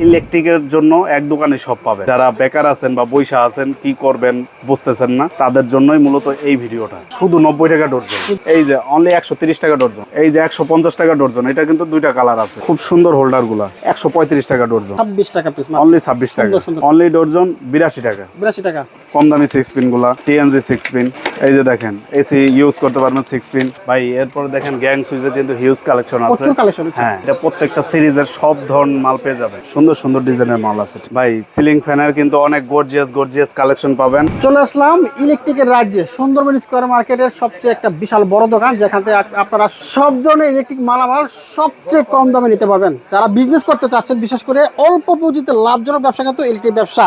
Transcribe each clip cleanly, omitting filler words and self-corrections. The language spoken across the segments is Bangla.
ইলেকট্রিকের জন্য এক দোকানে সব পাবেন। যারা বেকার আছেন বা বৈশা আছেন, কি করবেন বুঝতেছেন না, তাদের জন্যই মূলত এই ভিডিওটা। শুধু 90 টাকা ডর্জন। এই যে অনলি 130 টাকা ডর্জন, এই যে 150 টাকা ডর্জন। এটা কিন্তু দুইটা কালার আছে, খুব সুন্দর হোল্ডার গুলা। 135 টাকা ডর্জন, 26 টাকা পিস, অনলি 26 টাকা। অনলি ডর্জন 82 টাকা। 82 টাকা। কম দামি 6 পিন গুলা, টিএনজি 6 পিন। এই যে দেখেন এসি ইউজ করতে পারবেন 6 পিন। ভাই এরপরে দেখেন গ্যাং সুইচের কিন্তু হিউজ কালেকশন আছে। প্রচুর কালেকশন আছে। হ্যাঁ, এটা প্রত্যেকটা সিরিজের সব ধরনের মাল পেয়ে যাবেন। সুন্দর সুন্দর ডিজাইনের মাল আছে ভাই। সিলিং ফ্যানের কিন্তু অনেক গর্জিয়াস কালেকশন পাবেন। চলে আসলাম ইলেকট্রিকের রাজ্যে, সুন্দরবন স্কয়ার মার্কেটের সবচেয়ে একটা বিশাল বড় দোকান, যেখান থেকে আপনারা সব ধরনের ইলেকট্রিক মালামাল সবচেয়ে কম দামে নিতে পারবেন। যারা বিজনেস করতে চাচ্ছেন, বিশেষ করে অল্প পুঁজিতে লাভজনক ব্যবসা, কিন্তু ইলেকট্রিক ব্যবসা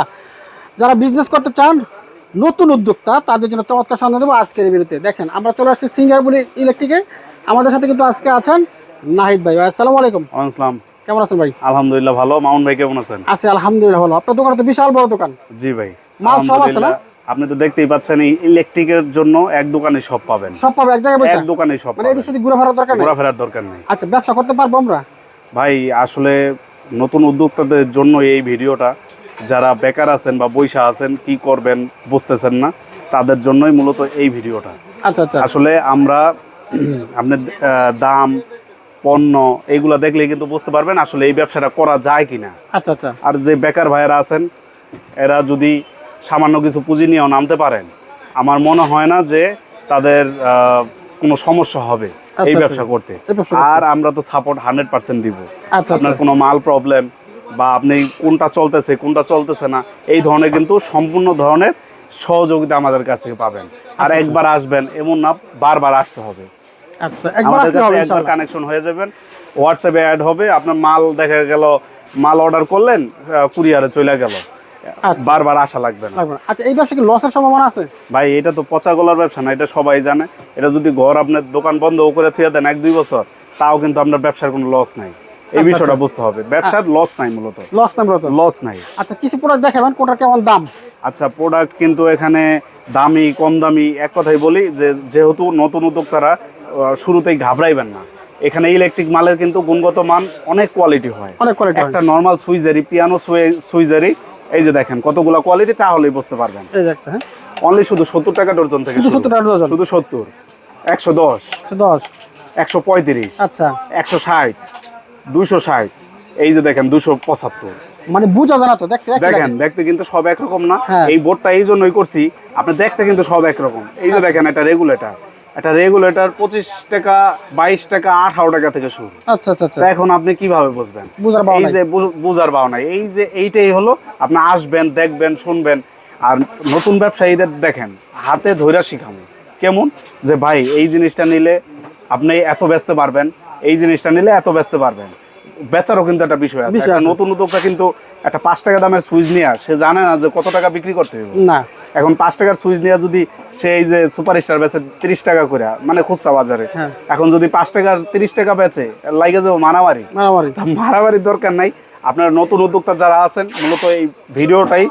যারা বিজনেস করতে চান, নতুন উদ্যোক্তা, তাদের জন্য চমৎকার সন্ধান দেবো আজকের এই ভিডিওতে। দেখেন আমরা চলে আসছি সিঙ্গারবুলি ইলেকট্রিকে। আমাদের সাথে কিন্তু আজকে আছেন নাহিদ ভাই। আসসালামু আলাইকুম। আসসালাম। কেমন আছেন ভাই? আলহামদুলিল্লাহ ভালো। মামুন ভাই কেমন আছেন? আছি আলহামদুলিল্লাহ ভালো। আপনার দোকানে তো বিশাল বড় দোকান। জি ভাই, মাল সব আছে না? আপনি তো দেখতেই পাচ্ছেন, এই ইলেকট্রিকের জন্য এক দোকানে সব পাবেন। সব পাবে এক জায়গায় বসে? এক দোকানে সব, মানে এদিক সেদিক ঘোরা ফেরার দরকার নেই। ঘোরা ফেরার দরকার নেই। আচ্ছা, ব্যবসা করতে পারবো আমরা? ভাই আসলে নতুন উদ্যোক্তাদের জন্য এই ভিডিওটা। যারা বেকার আছেন বা বৈশা আছেন, কি করবেন বুঝতেছেন না, তাদের জন্যই মূলত এই ভিডিওটা। আচ্ছা আচ্ছা। আসলে আমরা আপনার দাম, পণ্য এইগুলা দেখলে কিন্তু বুঝতে পারবেন আসলে এই ব্যবসাটা করা যায় কিনা। আচ্ছা আচ্ছা। আর যে বেকার ভাইয়েরা আছেন, এরা যদি সামান্য কিছু পুঁজি নিয়েও নামতে পারেন, আমার মনে হয় না যে তাদের কোনো সমস্যা হবে এই ব্যবসা করতে। আর আমরা তো সাপোর্ট 100% দিব। আপনার কোনো মাল প্রবলেম বা আপনি কোনটা চলতেছে কোনটা চলতেছে না, এই ধরনের কিন্তু সম্পূর্ণ ধরনের সহযোগিতা আমাদের কাছ থেকে পাবেন। আর একবার আসবেন এমন না, বারবার আসতে হবে। আচ্ছা, একবার কানেকশন হয়ে যাবেন, হোয়াটসঅ্যাপে অ্যাড হবে। আপনার মাল দেখা গেল, মাল অর্ডার করলেন, কুরিয়ারে চলে গেল, বারবার আসা লাগবে না। আচ্ছা, এই ব্যবসা কি লসের সম্ভাবনা আছে? ভাই এটা তো পচা গলার ব্যবসা না, এটা সবাই জানে। এটা যদি ঘর আপনার দোকান বন্ধ করে থুয়ে দেন 1-2 বছর, তাও কিন্তু আপনার ব্যবসার কোনো লস নাই। এই বিষয়টা বুঝতে হবে, ব্যবসার লস নাই, মূলত লস নাই। আচ্ছা, কিছু প্রোডাক্ট দেখাবেন, কোনটা কেমন দাম? আচ্ছা, প্রোডাক্ট কিন্তু এখানে দামি কম দামি এক কথাই বলি, যে যেহেতু নতুন উদ্যোক্তারা শুরুতেই ঘাবড়াইবেন না। এখানে ইলেকট্রিক মালের কিন্তু গুণগত মান অনেক কোয়ালিটি হয়। একটা নর্মাল সুইজারি, পিয়ানো সুইজারি, এই যে দেখেন কতগুলো কোয়ালিটি, তাহলেই বুঝতে পারবেন। অনলি শুধু 70 টাকা ডর্জন থেকে, শুধু 70, 110, 135, আচ্ছা 160, 260, এই যে দেখেন 275। মানে বুঝা যায় না তো, দেখতে কিন্তু সব একরকম না। এই বোর্ডটা এই জন্যই করছি, আপনি দেখতে কিন্তু সব একরকম। এই যে দেখেন একটা রেগুলেটর 25 টাকা, 22 টাকা, 18 টাকা থেকে শুরু। আচ্ছা আচ্ছা। এখন আপনি কিভাবে বুঝবেন? এই যে বুঝার ভাও নাই। এই যে এইটাই হলো, আপনি আসবেন, দেখবেন, শুনবেন। আর নতুন ব্যবসায়ীদের দেখেন হাতে ধইরা শিখামু কেমন, যে ভাই এই জিনিসটা নিলে আপনি এত বেচতে পারবেন, এই জিনিসটা নিলে এত বেচতে পারবেন। বেচারও কিন্তু একটা বিষয় আছে। নতুন উদ্যোক্তা কিন্তু একটা 5 টাকা দামের সুইচ নিয়ে সে জানে না যে কত টাকা বিক্রি করতে হবে না। এখন 5 টাকার সুইচ নিয়ে যদি সে এই যে সুপারস্টার বেচে 30 টাকা করে, মানে খুচরা বাজারে, এখন যদি 5 টাকার 30 টাকা বেচে, লাগে যাবো মারামারির দরকার নাই। আপনার নতুন উদ্যোক্তা যারা আছেন, মূলত এই ভিডিওটাই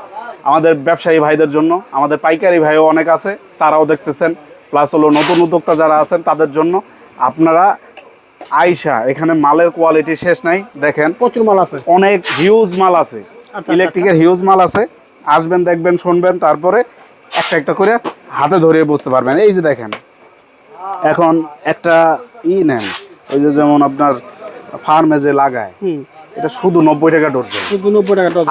আমাদের ব্যবসায়ী ভাইদের জন্য। আমাদের পাইকারি ভাইও অনেক আছে, তারাও দেখতেছেন। প্লাস হলো নতুন উদ্যোক্তা যারা আছেন তাদের জন্য। আপনারা আইসা, এখানে মালের কোয়ালিটি শেষ নাই। দেখেন প্রচুর মাল আছে, অনেক হিউজ মাল আছে, ইলেকট্রিকের হিউজ মাল আছে। আসবেন, দেখবেন, শুনবেন, তারপরে একটা একটা করে হাতে ধরে বুঝতে পারবেন। এই যে দেখেন, এখন একটা নেন, ওই যে যেমন আপনার ফার্মে যে লাগায়, এটা শুধু 90 টাকা ডর্জন।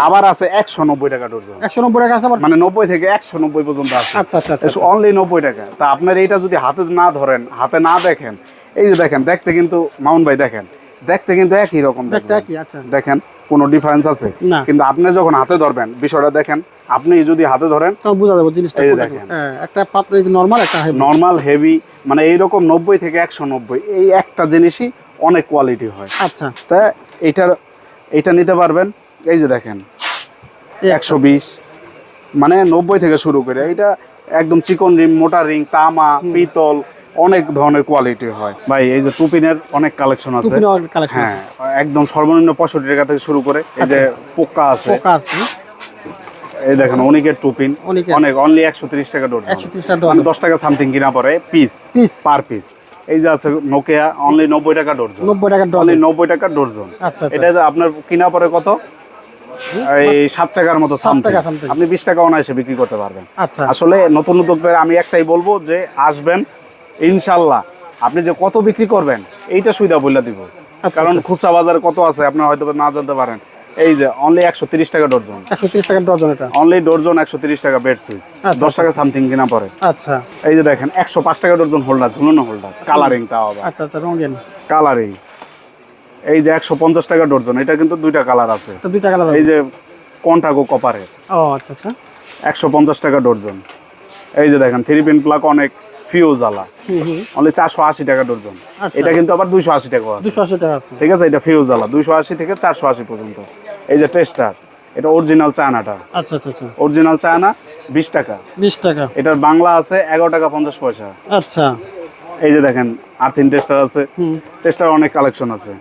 আবার আছে 190 টাকা ডর্জন। 190 টাকা আছে, মানে 90 থেকে 190 পর্যন্ত আছে। আচ্ছা আচ্ছা। অনলি 90 টাকা। তা আপনার এইটা যদি হাতে না ধরেন, হাতে না দেখেন, এই যে দেখেন, দেখতে কিন্তু মামুন ভাই দেখেন, দেখতে কিন্তু একই রকম। দেখেন কোনো ডিফারেন্স আছে? কিন্তু আপনি যখন হাতে ধরবেন, বিষয়টা দেখেন, আপনি যদি হাতে ধরেন বুঝা যাবে জিনিসটা। দেখেন একটা পাতলা নরমাল, একটা নরমাল হেভি, মানে এইরকম 90 থেকে 190, এই একটা জিনিসই অনেক কোয়ালিটি হয়। আচ্ছা, তা এইটা নিতে পারবেন। এই যে দেখেন 120, মানে 90 থেকে শুরু করে। এটা একদম চিকন রিং, মোটা রিং, তামা, পিতল, অনেক ধরনের কোয়ালিটি হয় ভাই। এই যে টুপিনের অনেক কালেকশন আছে। হ্যাঁ, একদম সর্বনিম্ন 65 টাকা থেকে শুরু করে। এই যে পোকা আছে, এই দেখেন অনেকের টুপিন, অনেক অনলি 130 টাকা ডর্জন। 10 টাকা সামথিং কিনা পড়ে পার পিস। এই যে আছে নোকিয়া, অনলি 90 টাকা ডর্জন। 90 টাকা ডর্জন। এটা আপনার কিনা পড়ে কত? এই 7 টাকার মতো 7 টাকা সামথিং something। আপনি 20 টাকা অনায়াসে বিক্রি করতে পারবেন। আচ্ছা আসলে নতুন উদ্যোক্তাদের আমি একটাই বলবো যে আসবেন, ইনশাল্লাহ আপনি যে কত বিক্রি করবেন এইটা সুবিধা বলে দিব। আচ্ছা, কারণ আচ্ছা। খুচরা বাজারে কত আছে আপনারা হয়তো না জানতে পারেন। এই যে অনলি 130 টাকা ডজন, 130 টাকা ডজন এটা। অনলি ডজন 130 টাকা বেড সুইচ, আচ্ছা, 10 টাকা সামথিং কিনা পড়ে। আচ্ছা এই যে দেখেন 105 টাকা ডজন হোল্ডার, ঝুলানো হোল্ডার, কালারিং তাও আবার আচ্ছা আচ্ছা রঙিন কালারিং। এই যে 150 টাকা ডজন, এটা কিন্তু দুইটা কালার আছে। তো 2 টাকা এই যে কন্টাগো কপারের ও আচ্ছা আচ্ছা 150 টাকা ডজন। এই যে দেখেন 3 পিন প্লাগ অনেক ফিউজ আলা, অনলি 480 টাকা ডজন। আচ্ছা। এটা কিন্তু আবার 280 টাকা আছে, 280 টাকা আছে। ঠিক আছে। এটা ফিউজ আলা 280 থেকে 480 পর্যন্ত। এই যে টেস্টার, এটা অরিজিনাল চায়নাটা, আচ্ছা আচ্ছা আচ্ছা অরিজিনাল চায়না 20 টাকা। 20 টাকা এটার বাংলা আছে 11 টাকা 50 পয়সা। আচ্ছা এই যে দেখেন আর্থিন টেস্টার আছে, টেস্টার অনেক কালেকশন আছে,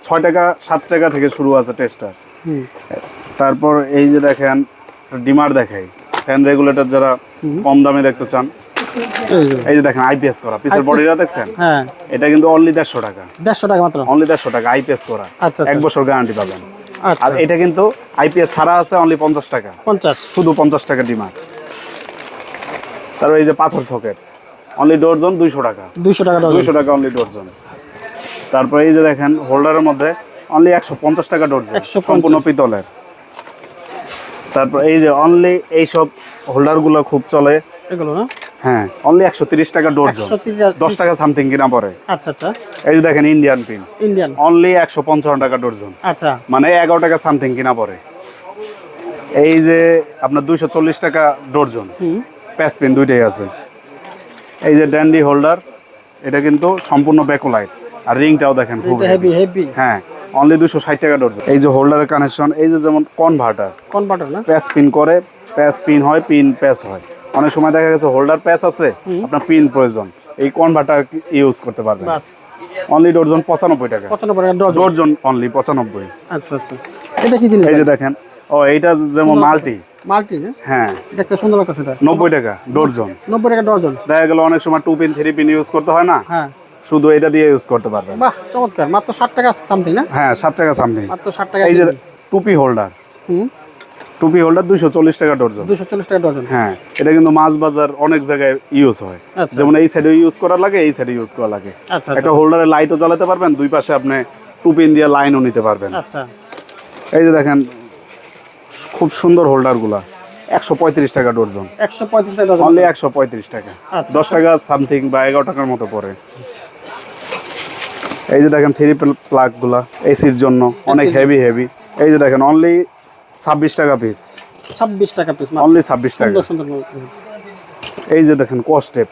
6 টাকা 7 টাকা থেকে শুরু আছে টেস্টার। তারপর এই যে দেখেন ডিমার দেখাই, ফ্যান রেগুলেটর যারা কম দামে দেখতে চান, এই যে এই যে দেখেন আইপিএস করা পিসের বডিটা দেখছেন, হ্যাঁ এটা কিন্তু অনলি 150 টাকা, 150 টাকা মাত্র। অনলি 150 টাকা আইপিএস করা, আচ্ছা 1 বছর গ্যারান্টি পাবেন। আচ্ছা আর এটা কিন্তু আইপিএস ছাড়া আছে অনলি 50 টাকা, 50 শুধু 50 টাকা ডিমার। তারপর এই যে পাথর সকেট অনলি ডজন 200 টাকা, 200 টাকা ডজন 200 টাকা অনলি ডজন। তারপর এই যে দেখেন হোল্ডারের মধ্যে অনলি 150 টাকা ডজন, 150 সম্পূর্ণ পিতলের। তারপর এই যে অনলি এইসব হোল্ডারগুলো খুব চলে, এগুলো না হ্যাঁ অনলি 130 টাকা ডজন, 130 10 টাকা সামথিং কিনা পড়ে। আচ্ছা আচ্ছা এই যে দেখেন ইন্ডিয়ান পিন ইন্ডিয়ান অনলি 155 টাকা ডজন, আচ্ছা মানে 11 টাকা সামথিং কিনা পড়ে। এই যে আপনার 240 টাকা ডজন প্যাচ পিন দুইটাই আছে। এই যে ড্যান্ডি হোল্ডার, এটা কিন্তু সম্পূর্ণ ব্যাকলাইট, আর রিংটাও দেখেন খুব হেভি হেভি হ্যাঁ অনলি 260 টাকা ডজন। এই যে হোল্ডারের কানেকশন, এই যে যেমন কনভার্টার, কনভার্টার না প্যাচ পিন করে, প্যাচ পিন হয়, পিন প্যাচ হয়। অনেক সময় দেখা গেছে হোল্ডার প্যাচ আছে, আপনার পিন প্রয়োজন, এই কনভার্টার ইউজ করতে পারবেন। বাস অনলি ডজন 95 টাকা, 95 টাকা ডজন ডজন অনলি 95। আচ্ছা আচ্ছা এটা কি জিনিস এই যে দেখেন ও এইটা যেমন মাল্টি, মাল্টি না হ্যাঁ দেখতে সুন্দর লাগতেছে এটা 90 টাকা ডজন। 90 টাকা ডজন দেখা গেল অনেক সময় 2 পিন 3 পিন ইউজ করতে হয় না, হ্যাঁ শুধু এটা দিয়ে ইউজ করতে পারবেন। বাহ চমৎকার মাত্র 60 টাকা সামথিং না হ্যাঁ 7 টাকা সামথিং। মাত্র 60 টাকা এই যে টুপি হোল্ডার, টুপি হোল্ডার 240 টাকা ডজন। 240 টাকা ডজন হ্যাঁ এটা কিন্তু মাছ বাজার অনেক জায়গায় ইউজ হয়, আচ্ছা। যেমন এই সাইডে ইউজ করা লাগে, এই সাইডে ইউজ করা লাগে। আচ্ছা একটা হোল্ডারে লাইটও জ্বালাতে পারবেন, দুই পাশে আপনি 2 পিন দিয়ে লাইনও নিতে পারবেন। আচ্ছা এই যে দেখেন খুব সুন্দর হোল্ডারগুলা 135 টাকা ডজন, 135 টাকা ডজন অনলি 135 টাকা, আচ্ছা। 10 টাকা সামথিং বা 11 টাকার মতো পড়ে। এই যে দেখেন 3 প্লাগ গুলা এসির জন্য অনেক হেভি হেভি। এই যে দেখেন অনলি 26 টাকা পিস, 26 টাকা পিস অনলি 26 টাকা। সুন্দর সুন্দর এই যে দেখেন কস্টেপ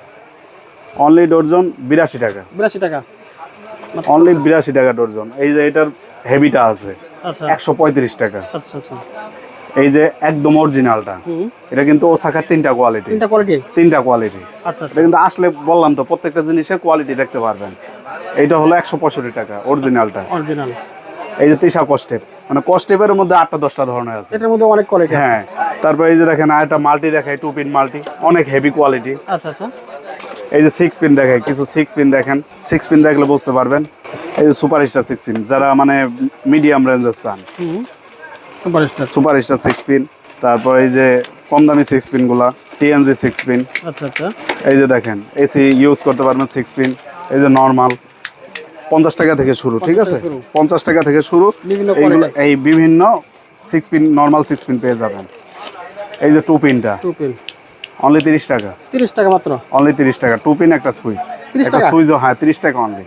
অনলি ডজন 82 টাকা, 82 টাকা অনলি 82 টাকা ডজন। এই যে এটার হেভিটা আছে আচ্ছা 135 টাকা। আচ্ছা আচ্ছা এই যে একদম অরিজিনালটা, এটা কিন্তু ওসাকার 3টা কোয়ালিটি, তিনটা কোয়ালিটি 3টা কোয়ালিটি। আচ্ছা এটা কিন্তু আসলে বললাম তো প্রত্যেকটা জিনিসের কোয়ালিটি দেখতে পারবেন। এইটা হলো 165 টাকা অরিজিনালটা। অরিজিনাল এই যে তিশা কস্টেপ, মানে কস্টেপের মধ্যে 8টা 10টা ধরনের আছে। এটার মধ্যে অনেক কোয়ালিটি আছে হ্যাঁ তারপর এই যে দেখেন আরেকটা মাল্টি দেখায়, 2 পিন মাল্টি, অনেক হেভি কোয়ালিটি। আচ্ছা আচ্ছা এই যে 6 পিন দেখায়, কিছু 6 পিন দেখেন, 6 পিন দেখলে বুঝতে পারবেন। এই যে সুপার স্টার 6 পিন, যারা মানে মিডিয়াম রেঞ্জের চান, সুপারস্টার সুপার স্টার 6 পিন। তারপর এই যে কম দামি 6 পিন গুলা টিএনজি 6 পিন। আচ্ছা আচ্ছা এই যে দেখেন এসি ইউজ করতে পারবেন 6 পিন। এই যে নর্মাল 50 টাকা থেকে শুরু, ঠিক আছে, 50 টাকা থেকে শুরু। বিভিন্ন এইগুলো quality। এই বিভিন্ন 6 পিন নর্মাল 6 পিন পেয়ে যাবেন। এই যে 2 পিনটা 2 পিন অনলি 30 টাকা, 30 টাকা মাত্র অনলি 30 টাকা। 2 পিন একটা সুইচ, 30 একটা টাকা? সুইচও হ্যাঁ 30 টাকা অনলি।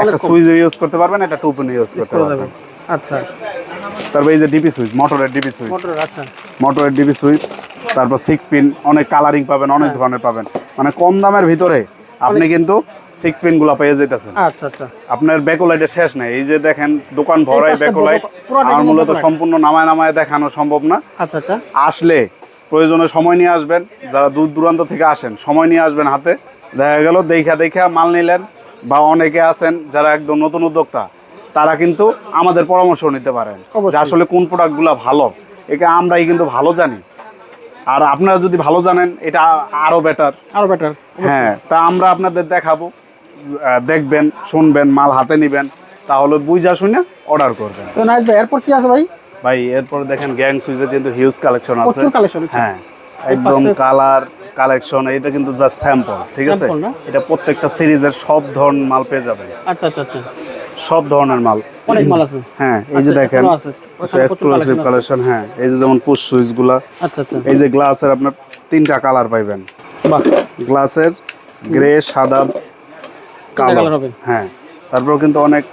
অনেক একটা কম। সুইচ ইউজ করতে পারবেন, একটা 2 পিন ইউজ করতে করা যাবে পারবেন। আচ্ছা তারপর এই যে ডিপি সুইচ, মোটরের ডিপি সুইচ, মোটর আচ্ছা মোটরের ডিপি সুইচ। তারপর 6 পিন অনেক কালারিং পাবেন, অনেক ধরনের পাবেন, মানে কম দামের ভিতরে আপনি কিন্তু 6 পিন গুলা পেয়ে যেতেছেন। আচ্ছা আচ্ছা আপনার ব্যাকলাইটের শেষ নেই। এই যে দেখেন দোকান ভরাই পাশটা ব্যাকলাইট, পুরোটা আর কিন্তু মূলত backlight। সম্পূর্ণ নামায় নামায় দেখানো সম্ভব না। আচ্ছা আচ্ছা আসলে প্রয়োজনে সময় নিয়ে আসবেন, যারা দূর দূরান্ত থেকে আসেন সময় নিয়ে আসবেন হাতে, দেখা গেল দেখা মাল নিলেন। বা অনেকে আছেন যারা একদম নতুন উদ্যোক্তা, তারা কিন্তু আমাদের পরামর্শ নিতে পারেন যে অবশ্যই। আসলে কোন প্রোডাক্টগুলো ভালো। একে আমরাই কিন্তু ভালো জানি, আর আপনারা যদি ভালো জানেন এটা আরো বেটার। আরো বেটার হ্যাঁ তা আমরা আপনাদের দেখাবো, দেখবেন শুনবেন মাল হাতে নিবেন, তাহলে বুঝা শুনে অর্ডার করবেন। তো নাইস ভাই এরপর কি আছে ভাই? ভাই এরপর দেখেন গ্যাং সুইচের কিন্তু হিউজ কালেকশন আছে, প্রচুর কালেকশন আছে। হ্যাঁ একদম কালার কালেকশন। এটা কিন্তু জাস্ট স্যাম্পল, ঠিক আছে? Sample না? এটা প্রত্যেকটা সিরিজের সব ধরনের মাল পেয়ে যাবেন, আচ্ছা আচ্ছা আচ্ছা, সব ধরনের মাল। অনেক মাল আছে। হ্যাঁ এই যে আচ্ছা, দেখেন এখনো আছে। ওখানে প্রচুর এক্সক্লুসিভ collection আছে। কালেকশন। হ্যাঁ এই যে যেমন পুশ সুইচ গুলা, আচ্ছা আচ্ছা, এই যে গ্লাসের আপনার 3টা কালার পাইবেন, বাহ, গ্লাসের গ্রে, সাদা, কালো। কালার হবে। হ্যাঁ তারপরেও কিন্তু অনেক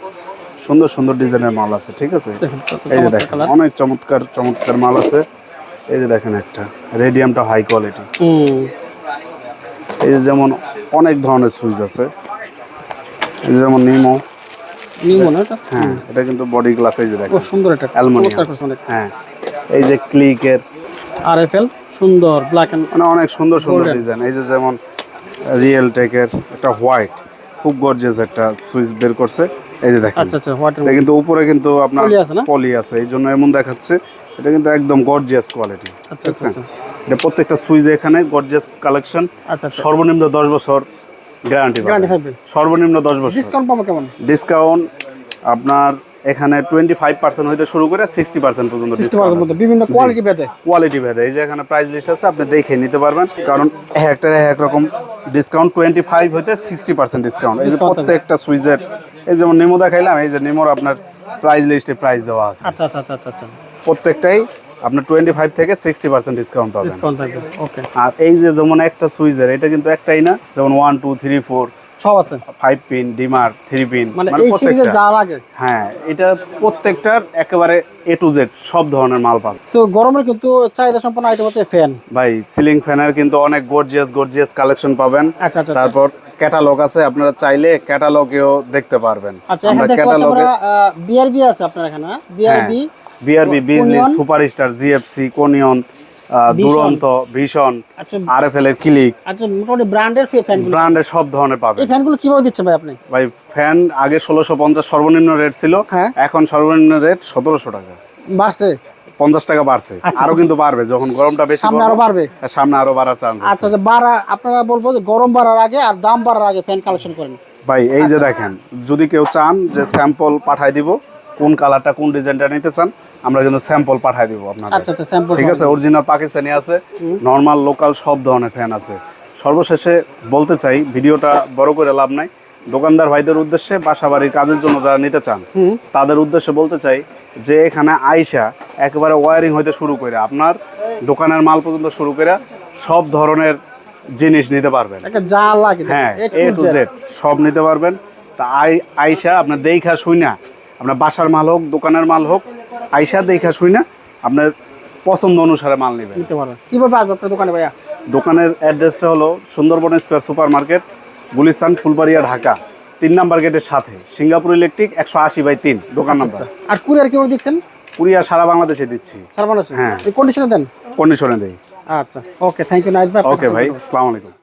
সুন্দর সুন্দর ডিজাইনের মাল আছে, ঠিক আছে? দেখুন, কত এই যে চমৎকার দেখেন কালার। অনেক চমৎকার চমৎকার মাল আছে। এই যে দেখেন একটা রেডিয়ামটা হাই কোয়ালিটি। এই যে যেমন অনেক ধরনের সুইচ আছে, এই যে যেমন নিমো। নিমো না এটা? হ্যাঁ এটা কিন্তু বডি গ্লাস, এই যে ও দেখেন সুন্দর এটা, অ্যালুমিনিয়াম। চমৎকার করছে অনেক। হ্যাঁ এই যে ক্লিকের, আরএফএল সুন্দর ব্ল্যাক এন্ড মানে অনেক সুন্দর সুন্দর Golden। ডিজাইন। এই যে যেমন রিয়েল টেকের একটা হোয়াইট, খুব গর্জিয়াস একটা সুইচ বের করছে। এই যে দেখেন আচ্ছা আচ্ছা, হোয়াইট এটা কিন্তু উপরে কিন্তু আপনার পলি আছে না? পলি আছে, এই জন্য এমন দেখাচ্ছে। এটা কিন্তু একদম গর্জিয়াস কোয়ালিটি, আচ্ছা আচ্ছা আচ্ছা এটা প্রত্যেকটা সুইচ এখানে গর্জিয়াস কালেকশন। আচ্ছা আচ্ছা, সর্বনিম্ন 10 বছর গ্যারান্টি গ্যারান্টি থাকবে। সর্বনিম্ন 10 বছর। ডিসকাউন্ট পাবো কেমন? ডিসকাউন্ট আপনার এখানে 25% হইতে শুরু করে 60% পর্যন্ত 60% ডিসকাউন্ট মধ্যে বিভিন্ন কোয়ালিটি ভেদে। কোয়ালিটি ভেদে। এই যে এখানে প্রাইস লিস্ট আছে, আপনি দেখে নিতে পারবেন, কারণ একটা এক রকম ডিসকাউন্ট 25 হইতে 60% ডিসকাউন্ট। এই যে Discount প্রত্যেকটা সুইচের, এই যেমন নিমো দেখাইলাম, এই যে নিমোর আপনার প্রাইস লিস্টে প্রাইস দেওয়া আছে। আচ্ছা আচ্ছা আচ্ছা আচ্ছা, প্রত্যেকটাই আপনার 25 থেকে 60% ডিসকাউন্ট পাবেন। ডিসকাউন্ট থাকবে। ওকে, আর এই যে যেমন একটা সুইচের, এটা কিন্তু একটাই না, যেমন 1 2 3 4 সব আছে 5 পিন, ডিমার, 3 পিন, মানে এই সিরিজে যা লাগে। হ্যাঁ এটা প্রত্যেকটার একেবারে A to Z সব ধরনের মাল পাবেন। তো গরমের কিন্তু চাহিদা সম্পন্ন আইটেম হচ্ছে ফ্যান। ভাই সিলিং ফ্যানের কিন্তু অনেক গর্জিয়াস কালেকশন পাবেন। আচ্ছা আচ্ছা, তারপর ক্যাটালগ আছে, আপনারা চাইলে ক্যাটালগেও দেখতে পারবেন। আচ্ছা, এখানে দেখতে পাচ্ছি আমরা বিআরবি আছে আপনার এখানে, BRB, BRB, business, superstar, GFC, Konion, দুরন্ত, ভীষণ, আচ্ছা আরএফএল এর ক্লিক, আচ্ছা, মোটামুটি ব্র্যান্ডের ফ্যানগুলো। ব্র্যান্ডের সব ধরনের পাবেন। এই ফ্যানগুলো কিভাবে দিচ্ছেন ভাই আপনি? ভাই ফ্যান আগে 1650 সর্বনিম্ন রেট ছিল, হ্যাঁ। এখন সর্বনিম্ন রেট 1700 টাকা, বাড়ছে? 50 টাকা বাড়ছে। আচ্ছা, আরো কিন্তু বাড়বে যখন গরমটা বেশি সামনে পড়বে, আরো বাড়বে। সামনে আরো বাড়ার চান্স আচ্ছা আছে। আচ্ছা, আপনারা বলবো যে গরম বাড়ার আগে আর দাম বাড়ার আগে ফ্যান কালেকশন করেন। ভাই এই যে দেখেন, যদি কেউ চান যে স্যাম্পল পাঠাই দিব, কোন কালারটা কোন ডিজাইনটা নিতে চান, আমরা কিন্তু স্যাম্পল পাঠাই দিব আপনাদের। আচ্ছা আচ্ছা, স্যাম্পল ঠিক আছে, অরিজিনাল পাকিস্তানি আছে, নর্মাল লোকাল সব ধরনের ফ্যান আছে। সর্বশেষে বলতে চাই, ভিডিওটা বড় করে লাভ নাই, দোকানদার ভাইদের উদ্দেশ্যে, বাসা বাড়ির কাজের জন্য যারা নিতে চান তাদের উদ্দেশ্যে বলতে চাই যে এখানে আইসা একেবারে ওয়ারিং হইতে শুরু করে আপনার দোকানের মাল পর্যন্ত শুরু করে সব ধরনের জিনিস নিতে পারবেন। একটা যা লাগে, হ্যাঁ A A to to Z সব নিতে পারবেন। তা আইসা আপনার দেখা শুইনা, আপনার বাসার মাল হোক দোকানের মাল হোক, আইসা দেখা শুইনা আপনার পছন্দ অনুসারে মাল নেবেন। নিতে পারবেন। কিভাবে আসবে আপনার দোকানে ভাইয়া? দোকানের অ্যাড্রেসটা হলো Sundarban square super market, Gulistan, Phulbaria, Dhaka, 3 number গেটের সাথে, সিঙ্গাপুর ইলেকট্রিক, 180/3 দোকান নাম্বার। আর কুরিয়ার কিভাবে দিচ্ছেন? কুরিয়ার সারা বাংলাদেশে দিচ্ছি, সারা বাংলাদেশে? হ্যাঁ। এই কন্ডিশনে দেন? কন্ডিশনে দেই। আচ্ছা, ওকে, থ্যাংক ইউ নাইট ভাই। ওকে ভাই, আসসালামু আলাইকুম।